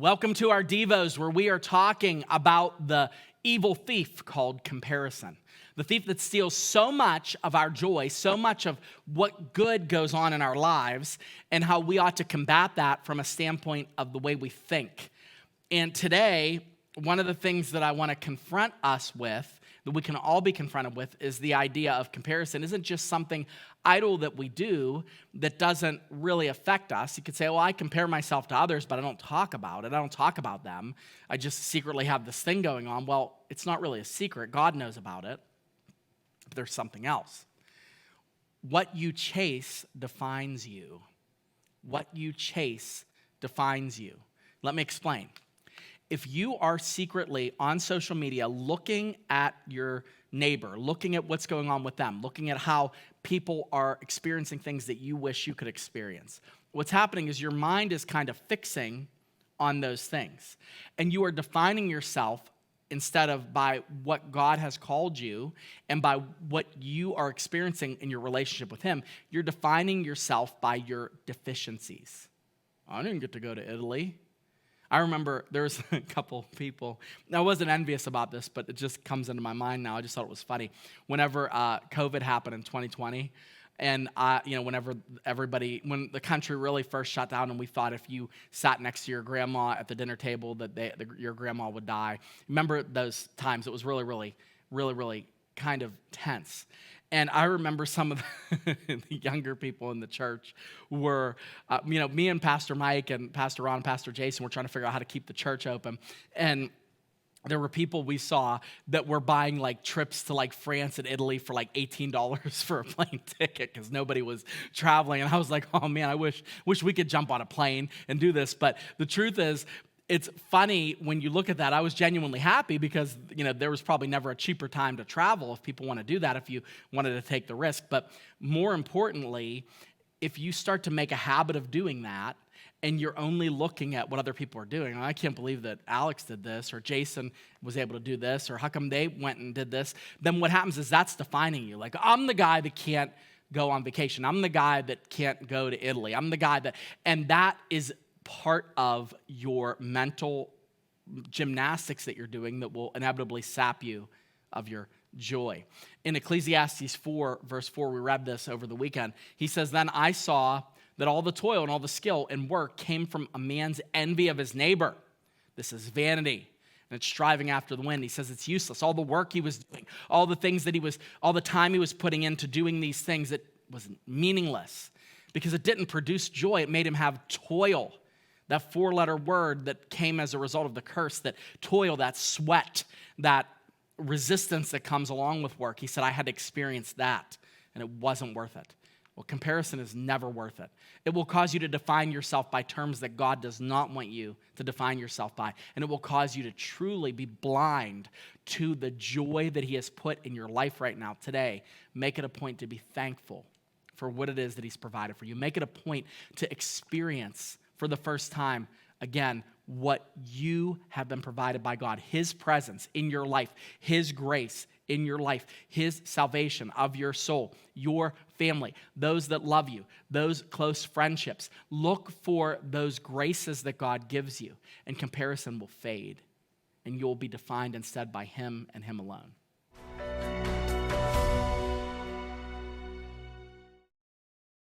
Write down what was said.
Welcome to our Devos, where we are talking about the evil thief called comparison. The thief that steals so much of our joy, so much of what good goes on in our lives, and how we ought to combat that from a standpoint of the way we think. And today, one of the things that I want to confront us with, that we can all be confronted with, is the idea of comparison isn't just something idle that we do that doesn't really affect us. You could say, well, I compare myself to others, but I don't talk about it. I don't talk about them. I just secretly have this thing going on. Well, it's not really a secret. God knows about it. But there's something else. What you chase defines you. What you chase defines you. Let me explain. If you are secretly on social media looking at your neighbor, looking at what's going on with them, looking at how people are experiencing things that you wish you could experience, what's happening is your mind is kind of fixing on those things. And you are defining yourself instead of by what God has called you and by what you are experiencing in your relationship with Him. You're defining yourself by your deficiencies. I didn't get to go to Italy. I remember there was a couple people, I wasn't envious about this, but it just comes into my mind now. I just thought it was funny. Whenever COVID happened in 2020, and whenever when the country really first shut down, and we thought if you sat next to your grandma at the dinner table that your grandma would die. Remember those times? It was really, really, really, really kind of tense. And I remember some of the younger people in the church were, me and Pastor Mike and Pastor Ron and Pastor Jason were trying to figure out how to keep the church open. And there were people we saw that were buying like trips to like France and Italy for like $18 for a plane ticket because nobody was traveling. And I was like, oh man, I wish we could jump on a plane and do this. But the truth is, it's funny when you look at that. I was genuinely happy because, there was probably never a cheaper time to travel if people want to do that, if you wanted to take the risk. But more importantly, if you start to make a habit of doing that and you're only looking at what other people are doing, I can't believe that Alex did this or Jason was able to do this or how come they went and did this, then what happens is that's defining you. Like, I'm the guy that can't go on vacation. I'm the guy that can't go to Italy. I'm the guy and that is part of your mental gymnastics that you're doing that will inevitably sap you of your joy. In Ecclesiastes 4, verse 4, we read this over the weekend. He says, then I saw that all the toil and all the skill and work came from a man's envy of his neighbor. This is vanity, and it's striving after the wind. He says it's useless. All the work he was doing, all the time he was putting into doing these things, that was meaningless because it didn't produce joy. It made him have toil. That four-letter word that came as a result of the curse, that toil, that sweat, that resistance that comes along with work. He said, I had to experience that, and it wasn't worth it. Well, comparison is never worth it. It will cause you to define yourself by terms that God does not want you to define yourself by, and it will cause you to truly be blind to the joy that He has put in your life right now. Today, make it a point to be thankful for what it is that He's provided for you. Make it a point to experience for the first time, again, what you have been provided by God, His presence in your life, His grace in your life, His salvation of your soul, your family, those that love you, those close friendships. Look for those graces that God gives you, and comparison will fade, and you'll be defined instead by Him and Him alone.